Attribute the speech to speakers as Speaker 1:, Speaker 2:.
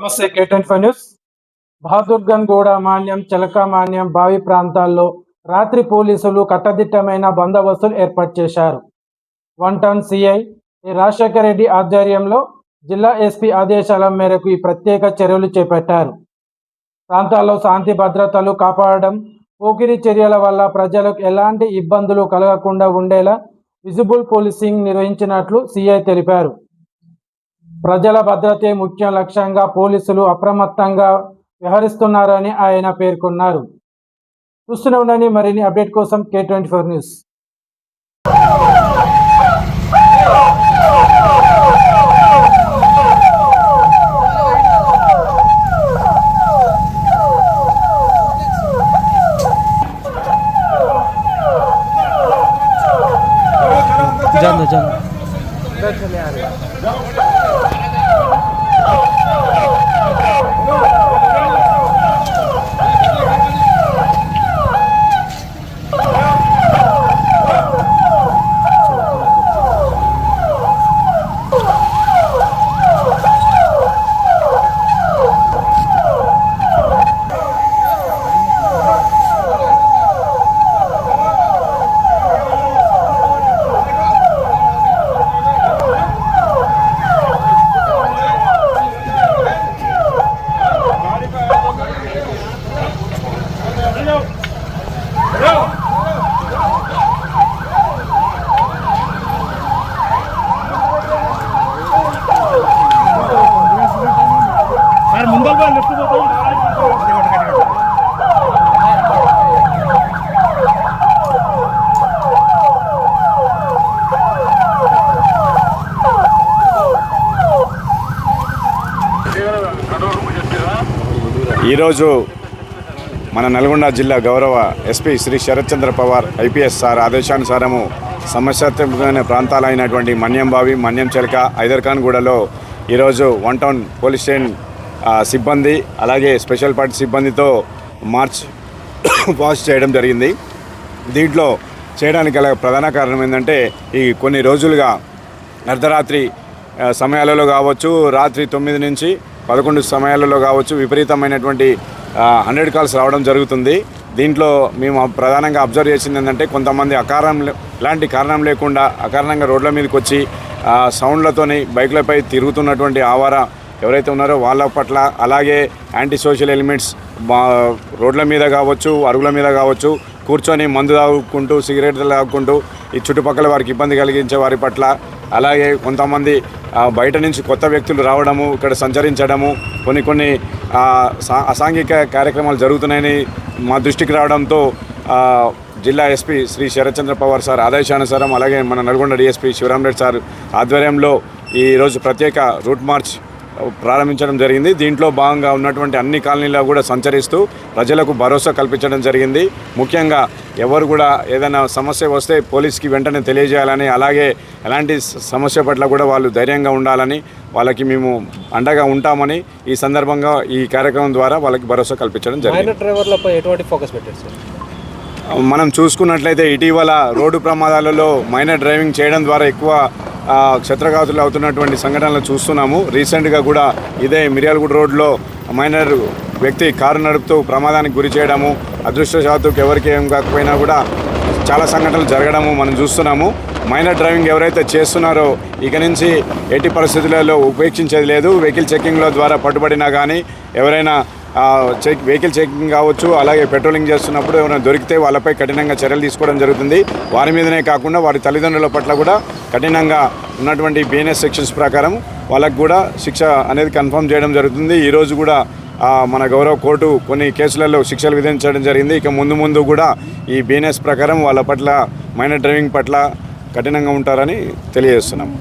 Speaker 1: నమస్తే K25 news. బహదూర్గంజ్ మాన్యం, చిలక మాన్యం బావి ప్రాంతాల్లో రాత్రి పోలీసులు కట్టదిట్టమైన బందోబస్తులు ఏర్పాటు చేశారు. 1 టౌన్ సిఐ రాజశేఖర్ రెడ్డి ఆధ్వర్యంలో జిల్లా ఎస్పీ ఆదేశాల మేరకు ఈ ప్రత్యేక చర్యలు చేపట్టారు. ప్రాంతాల్లో శాంతి భద్రతలు కాపాడడం, పోకిరి చర్యల వల్ల ప్రజలకు ఎలాంటి ఇబ్బందులు కలగకుండా ఉండేలా విజిబుల్ పోలీసింగ్ నిర్వహించినట్లు సిఐ తెలిపారు. ప్రజల భద్రతే ముఖ్య లక్ష్యంగా పోలీసులు అప్రమత్తంగా వ్యవహరిస్తున్నారని ఆయన పేర్కొన్నారు. చూస్తూనే ఉండండి మరిన్ని అప్డేట్ కోసం K24 న్యూస్.
Speaker 2: ఈరోజు మన నల్గొండ జిల్లా గౌరవ SP Shri Sharathchandra Pawar IPS sir ఆదేశానుసారము సమస్యాత్మకమైన ప్రాంతాలైనటువంటి మన్యంబావి, మన్యం చిలక, ఐదర్ఖాన్గూడలో ఈరోజు 1 టౌన్ పోలీస్ స్టేషన్ సిబ్బంది అలాగే స్పెషల్ పార్టీ సిబ్బందితో మార్చ్ పాస్ చేయడం జరిగింది. దీంట్లో చేయడానికి గల ప్రధాన కారణం ఏంటంటే ఈ కొన్ని రోజులుగా అర్ధరాత్రి సమయాలలో కావచ్చు, రాత్రి 9 నుంచి 11 సమయాలలో కావచ్చు విపరీతమైనటువంటి 100 కాల్స్ రావడం జరుగుతుంది. దీంట్లో మేము ప్రధానంగా అబ్జర్వ్ చేసింది ఏంటంటే కొంతమంది ఎలాంటి కారణం లేకుండా అకారణంగా రోడ్ల మీదకి వచ్చి సౌండ్లతోని బైకులపై తిరుగుతున్నటువంటి ఆవారా ఎవరైతే ఉన్నారో వాళ్ళ పట్ల, అలాగే యాంటీ సోషల్ ఎలిమెంట్స్ రోడ్ల మీద కావచ్చు, అరుగుల మీద కావచ్చు కూర్చొని మందు తాగుకుంటూ, సిగరెట్లు తాగుకుంటూ ఈ చుట్టుపక్కల వారికి ఇబ్బంది కలిగించే వారి పట్ల, అలాగే కొంతమంది బయట నుంచి కొత్త వ్యక్తులు రావడము, ఇక్కడ సంచరించడము, కొన్ని అసాంఘిక కార్యక్రమాలు జరుగుతున్నాయని మా దృష్టికి రావడంతో జిల్లా ఎస్పీ శ్రీ శరత్చంద్ర పవార్ సార్ ఆదేశానుసారం, అలాగే మన నల్గొండ డిఎస్పీ శివరామ్ రెడ్డి సార్ ఆధ్వర్యంలో ఈరోజు ప్రత్యేక రూట్ మార్చ్ ప్రారంభించడం జరిగింది. దీంట్లో భాగంగా ఉన్నటువంటి అన్ని కాలనీలో కూడా సంచరిస్తూ ప్రజలకు భరోసా కల్పించడం జరిగింది. ముఖ్యంగా ఎవరు కూడా ఏదైనా సమస్య వస్తే పోలీస్కి వెంటనే తెలియజేయాలని, అలాగే ఎలాంటి సమస్య పట్ల కూడా వాళ్ళు ధైర్యంగా ఉండాలని, వాళ్ళకి మేము అండగా ఉంటామని ఈ సందర్భంగా ఈ కార్యక్రమం ద్వారా వాళ్ళకి భరోసా కల్పించడం జరిగింది.
Speaker 3: డ్రైవర్లపై ఎటువంటి ఫోకస్ పెట్టారు సార్?
Speaker 2: మనం చూసుకున్నట్లయితే ఇటీవల రోడ్డు ప్రమాదాలలో మైనర్ డ్రైవింగ్ చేయడం ద్వారా ఎక్కువ క్షత్రఘాతులు అవుతున్నటువంటి సంఘటనలు చూస్తున్నాము. రీసెంట్గా కూడా ఇదే మిర్యాలగూడ రోడ్లో మైనర్ వ్యక్తి కారు నడుపుతూ ప్రమాదానికి గురి చేయడము, అదృష్టవశాత్తు ఎవరికి ఏం కాకపోయినా కూడా చాలా సంఘటనలు జరగడము మనం చూస్తున్నాము. మైనర్ డ్రైవింగ్ ఎవరైతే చేస్తున్నారో ఇక నుంచి ఎట్టి పరిస్థితులలో ఉపేక్షించేది లేదు. వెహికల్ చెక్కింగ్ల ద్వారా పట్టుబడినా కానీ, ఎవరైనా వెహికల్ చెకింగ్ కావచ్చు, అలాగే పెట్రోలింగ్ చేస్తున్నప్పుడు ఎవరైనా దొరికితే వాళ్ళపై కఠినంగా చర్యలు తీసుకోవడం జరుగుతుంది. వారి మీదనే కాకుండా వారి తల్లిదండ్రుల పట్ల కూడా కఠినంగా ఉన్నటువంటి బిఎన్ఎస్ సెక్షన్స్ ప్రకారం వాళ్ళకు కూడా శిక్ష అనేది కన్ఫర్మ్ చేయడం జరుగుతుంది. ఈరోజు కూడా మన గౌరవ కోర్టు కొన్ని కేసులలో శిక్షలు విధించడం జరిగింది. ఇక ముందు కూడా ఈ బిఎన్ఎస్ ప్రకారం వాళ్ళ పట్ల మైనర్ డ్రైవింగ్ పట్ల కఠినంగా ఉంటారని తెలియజేస్తున్నాం.